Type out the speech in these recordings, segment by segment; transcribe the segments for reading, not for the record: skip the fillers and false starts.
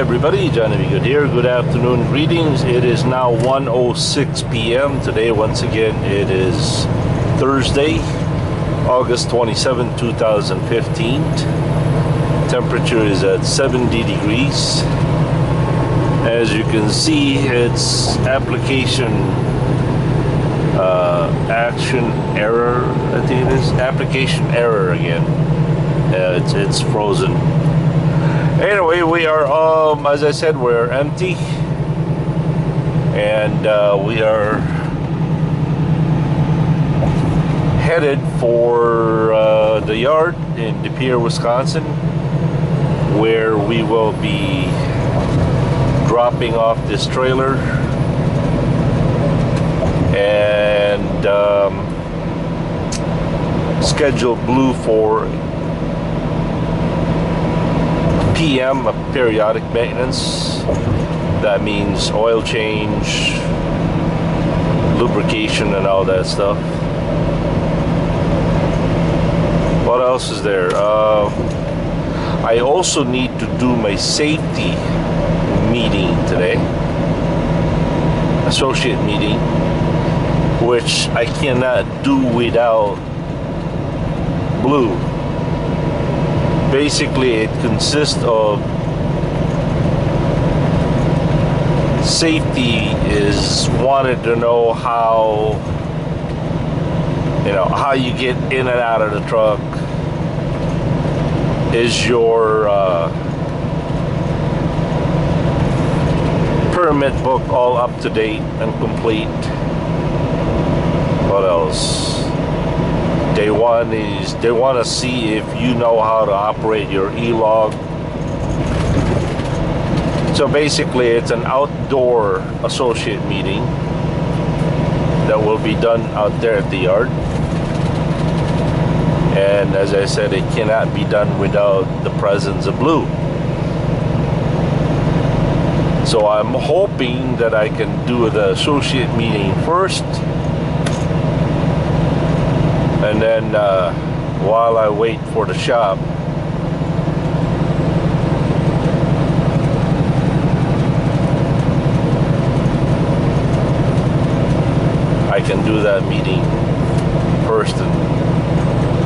everybody, Johnny B. Good here. Good afternoon, greetings. It is now 1:06 p.m. Today, once again, it is Thursday, August 27, 2015. Temperature is at 70 degrees. As you can see, it's application action error. I think it is application error again. It's frozen. Anyway, we are, as I said, we're empty, and we are headed for the yard in De Pere, Wisconsin, where we will be dropping off this trailer and schedule blue for PM, a periodic maintenance. That means oil change, lubrication, and all that stuff. What else is there? I also need to do my safety meeting today, associate meeting, which I cannot do without blue. Basically, it consists of safety is wanted to know how you get in and out of the truck. Is your permit book all up to date and complete? What else? Day one is they want to see if you know how to operate your e-log. So basically, it's an outdoor associate meeting that will be done out there at the yard. And as I said, it cannot be done without the presence of blue. So I'm hoping that I can do the associate meeting first, and then while I wait for the shop, I can do that meeting first.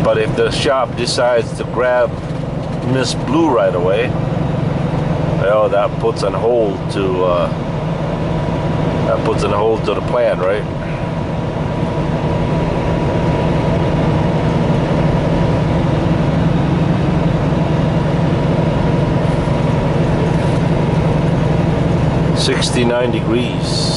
But if the shop decides to grab Miss Blue right away, well, that puts on hold to the plan, right? $69 degrees.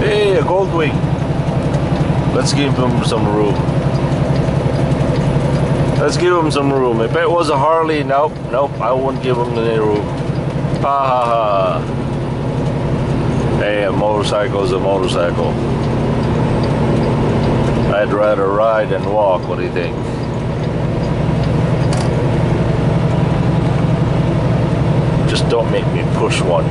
Hey, a gold wing. Let's give him some room. Let's give him some room. If it was a Harley, nope, I wouldn't give him any room. Ha ha ha. Hey, a motorcycle is a motorcycle. I'd rather ride than walk. What do you think? Just don't make me push one.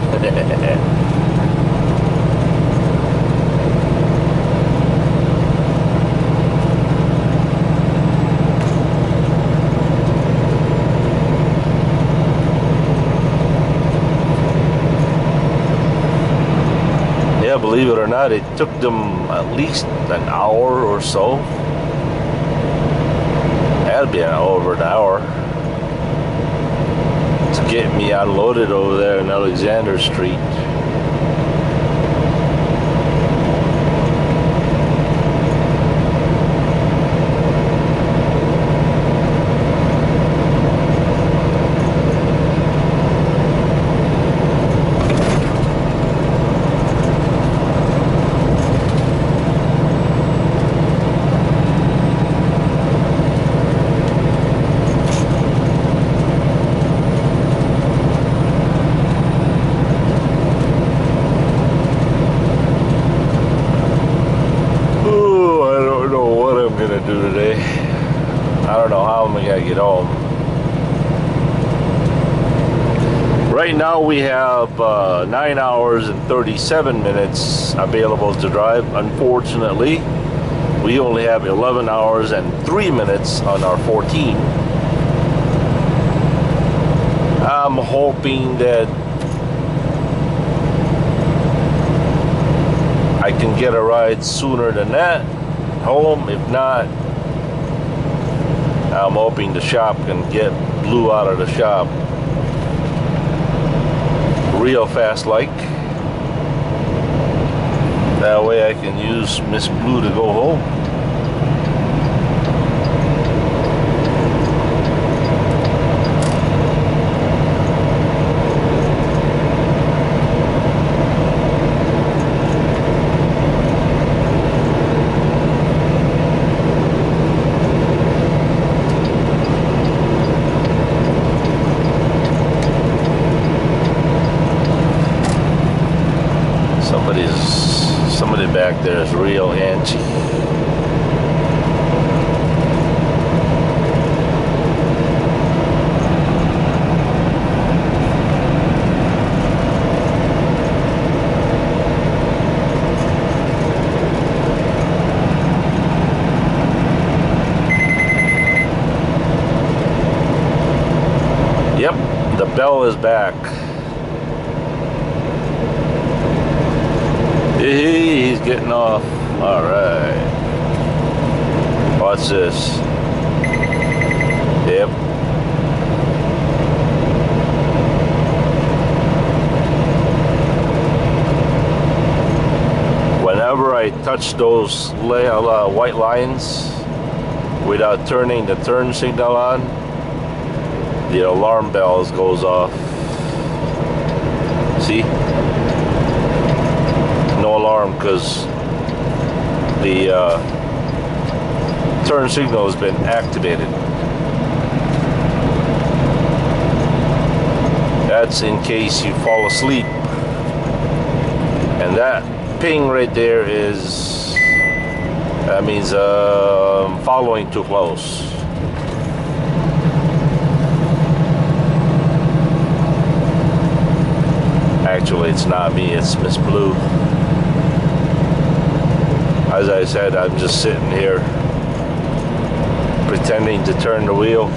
Yeah, believe it or not, it took them at least an hour or so. That'd be over an hour to get me unloaded over there in Alexander Street. gonna do today. I don't know how I'm gonna get home. Right now we have 9 hours and 37 minutes available to drive. Unfortunately, we only have 11 hours and 3 minutes on our 14. I'm hoping that I can get a ride sooner than that home. If not, I'm hoping the shop can get Blue out of the shop real fast like. That way I can use Miss Blue to go home. Somebody back there is real antsy. Yep, the bell is back. He's getting off. All right. Watch this. Yep. Whenever I touch those white lines without turning the turn signal on, the alarm bells goes off. See? No alarm because the turn signal has been activated. That's in case you fall asleep. And that ping right there that means following too close. Actually, it's not me, it's Miss Blue. As I said, I'm just sitting here pretending to turn the wheel.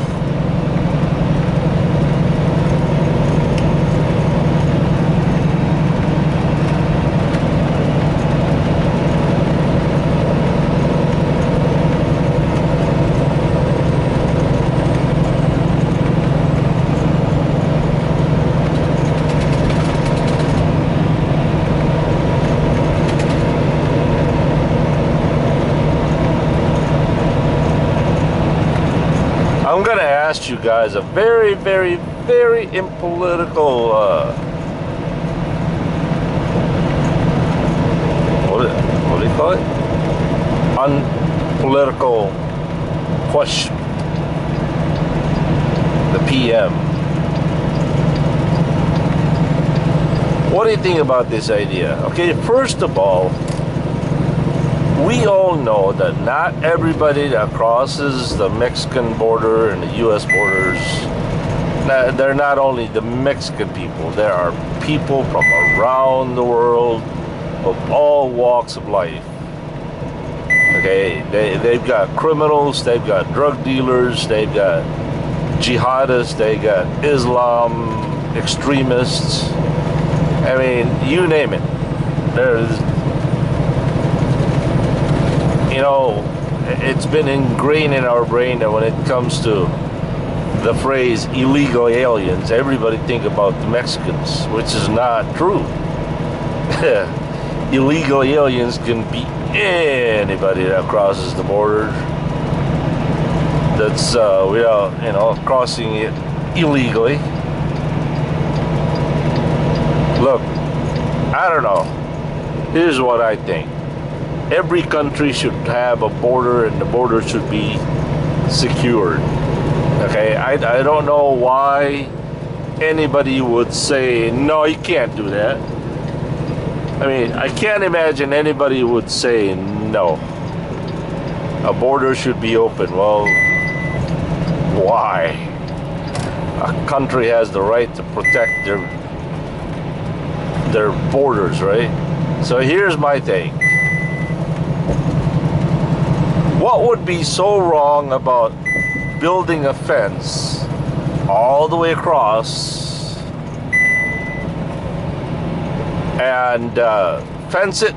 I'm gonna ask you guys a very, very, very impolitical what do you call it? Unpolitical question. The PM. What do you think about this idea? Okay, first of all, we all know that not everybody that crosses the Mexican border and the U.S. borders, they're not only the Mexican people, there are people from around the world of all walks of life. Okay, they've got criminals, they've got drug dealers, they've got jihadists, they got Islam extremists. I mean, you name it. There's, you know, it's been ingrained in our brain that when it comes to the phrase illegal aliens, everybody think about the Mexicans, which is not true. Illegal aliens can be anybody that crosses the border that's without, you know, crossing it illegally. Look, I don't know. Here's what I think. Every country should have a border, and the border should be secured. Okay, I don't know why anybody would say, no, you can't do that. I mean, I can't imagine anybody would say no. A border should be open. Well, why? A country has the right to protect their borders, right? So here's my thing. What would be so wrong about building a fence all the way across and fence it,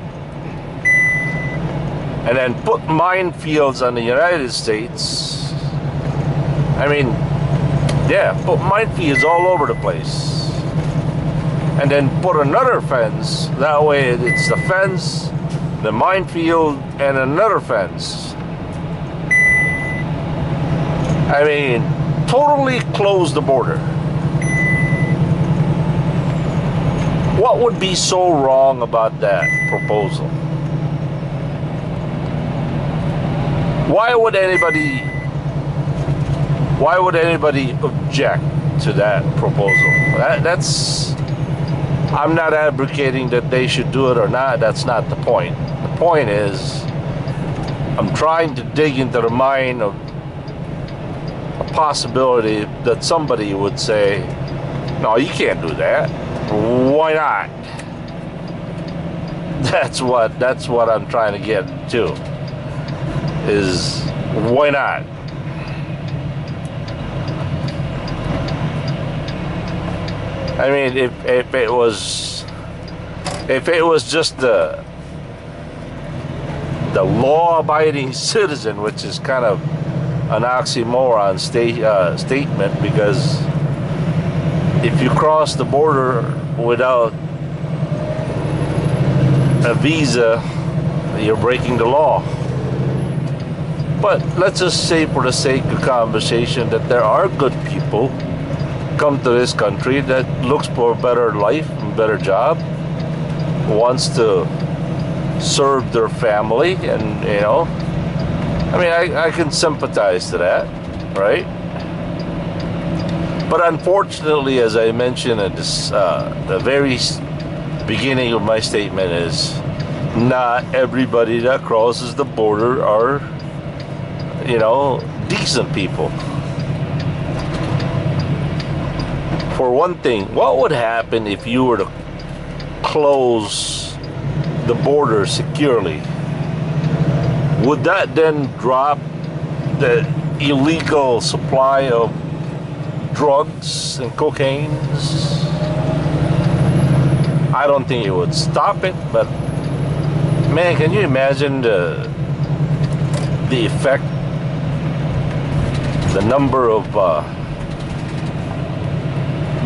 and then put minefields on the United States? I mean, yeah, put minefields all over the place. And then put another fence. That way it's the fence, the minefield, and another fence. I mean, totally close the border. What would be so wrong about that proposal? Why would anybody object to that proposal? That's, I'm not advocating that they should do it or not. That's not the point. The point is, I'm trying to dig into the mind of a possibility that somebody would say, no, you can't do that. Why not? That's what I'm trying to get to, is why not? I mean, if it was just the law-abiding citizen, which is kind of an oxymoron statement, because if you cross the border without a visa, you're breaking the law. But let's just say, for the sake of conversation, that there are good people come to this country that looks for a better life and better job, wants to serve their family, and you know, I mean, I can sympathize to that, right? But unfortunately, as I mentioned at this, the very beginning of my statement, is not everybody that crosses the border are, you know, decent people. For one thing, what would happen if you were to close the border securely? Would that then drop the illegal supply of drugs and cocaines? I don't think it would stop it, but man, can you imagine the effect, the number of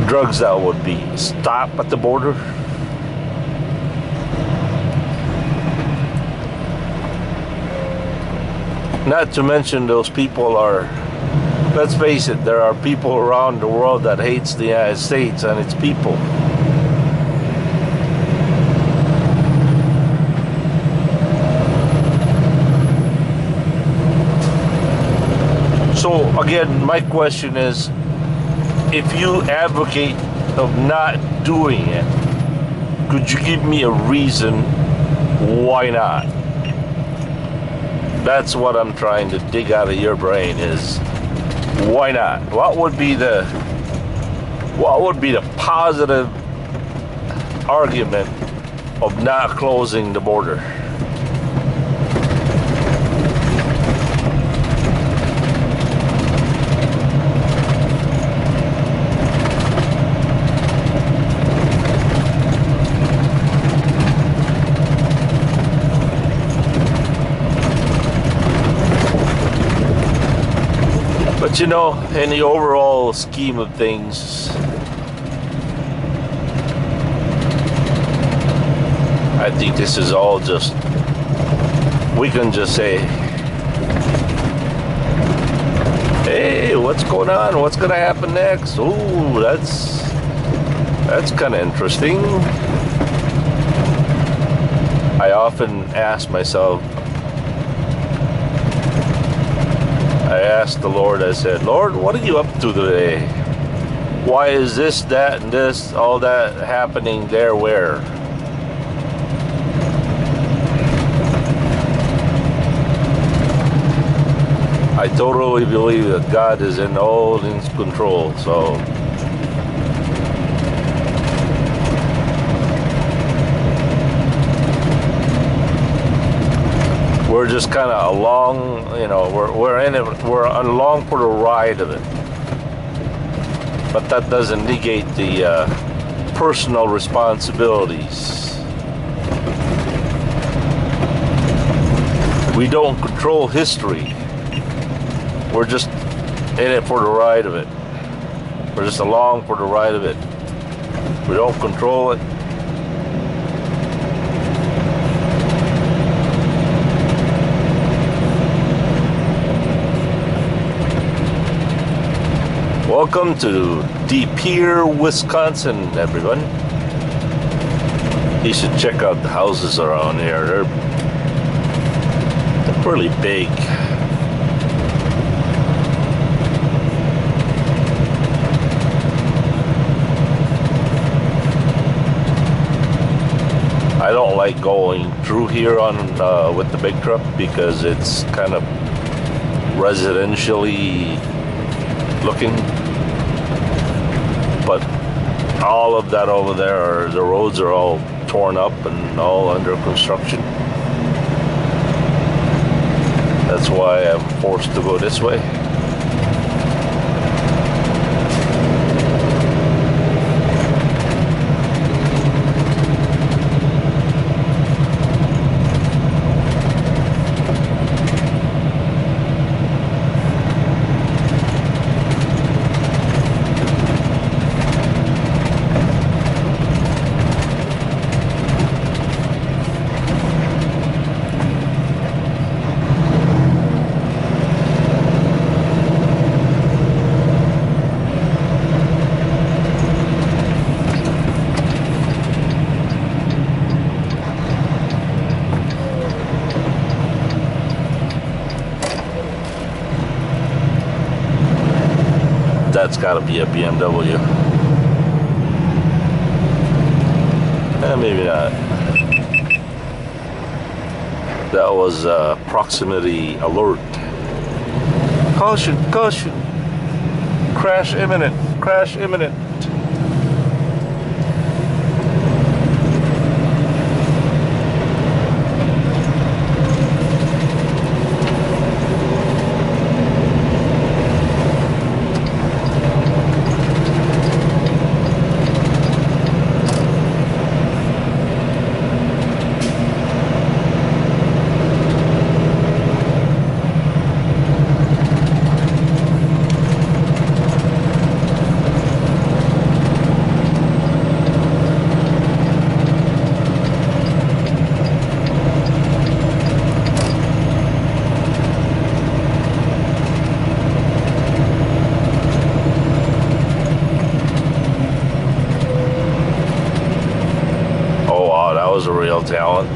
drugs that would be stopped at the border? Not to mention, those people are, let's face it, there are people around the world that hates the United States and its people. So again, my question is, if you advocate of not doing it, could you give me a reason why not? That's what I'm trying to dig out of your brain, is why not? What would be the positive argument of not closing the border? But you know, in the overall scheme of things, I think this is all just, we can just say, hey, what's going on? What's going to happen next? Ooh, that's kind of interesting. I often ask myself, I asked the Lord, I said, Lord, what are you up to today? Why is this, that, and this, all that happening there, where? I totally believe that God is in all in control. So we're just kind of along, you know, we're in it, we're along for the ride of it. But that doesn't negate the personal responsibilities. We don't control history. We're just in it for the ride of it. We're just along for the ride of it. We don't control it. Welcome to De Pere, Wisconsin, everyone. You should check out the houses around here. They're pretty big. I don't like going through here on with the big truck because it's kind of residentially looking. But all of that over there, the roads are all torn up and all under construction. That's why I'm forced to go this way. That's got to be a BMW. Maybe not. That was proximity alert. Caution, caution. Crash imminent, crash imminent. Was a real talent.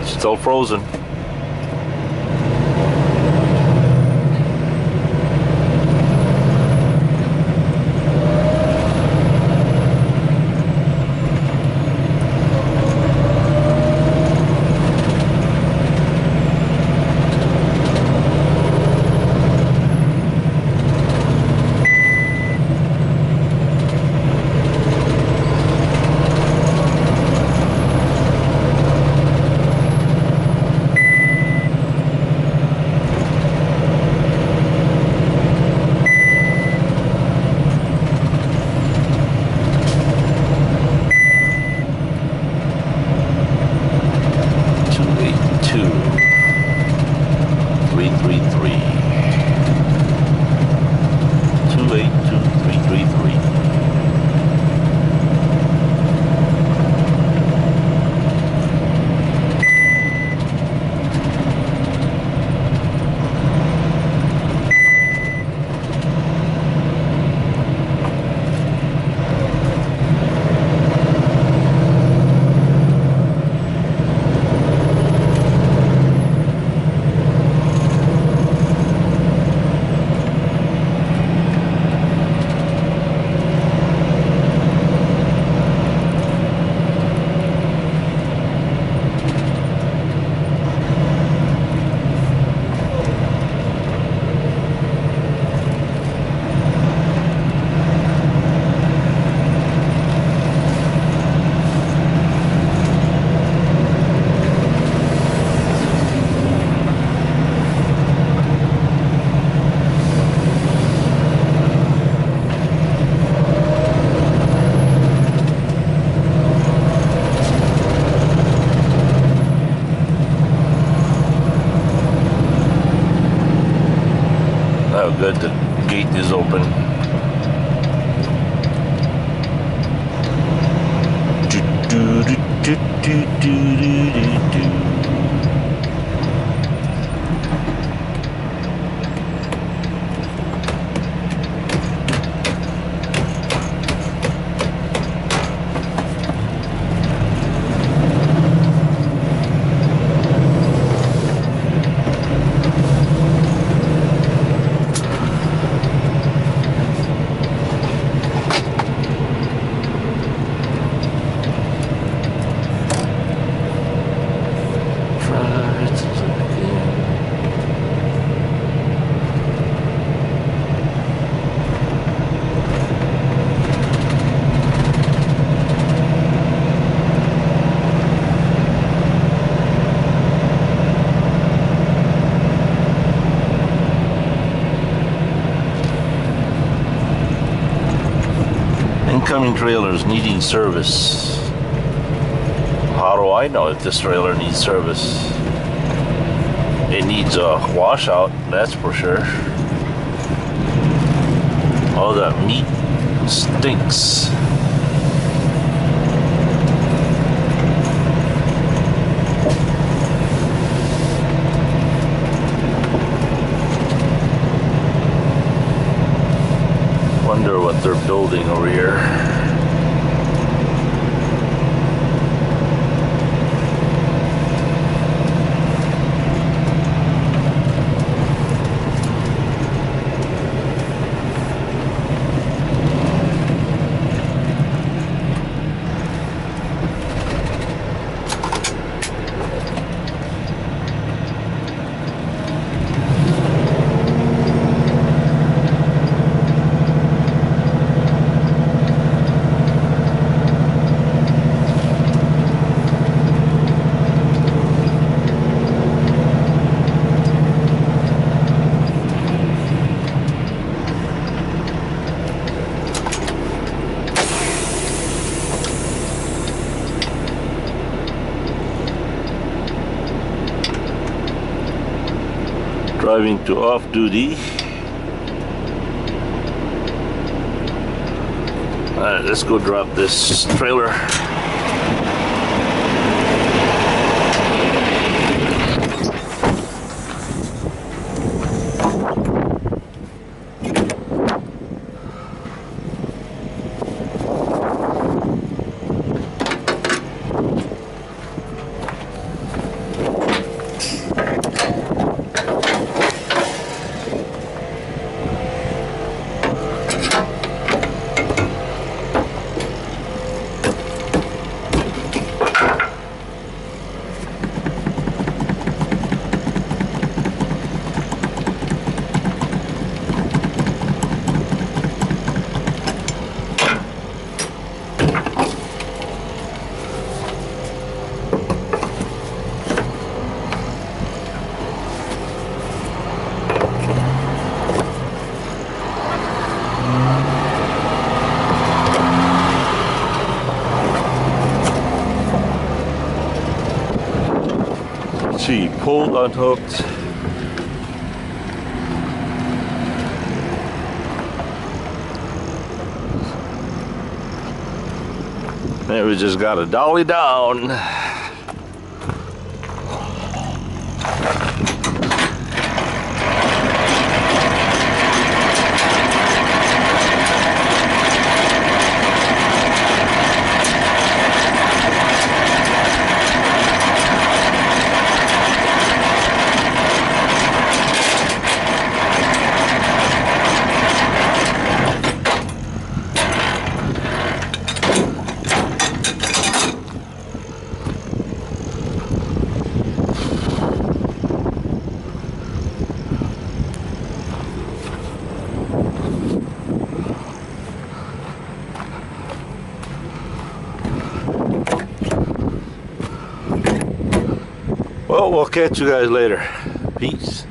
Still frozen. that the gate is open. Incoming trailers needing service. How do I know if this trailer needs service? It needs a washout, that's for sure. All that meat stinks. Wonder what they're building over here. Driving to off-duty. Alright, let's go drop this trailer. See, pulled, unhooked. Then we just got to dolly down. Well, we'll catch you guys later. Peace.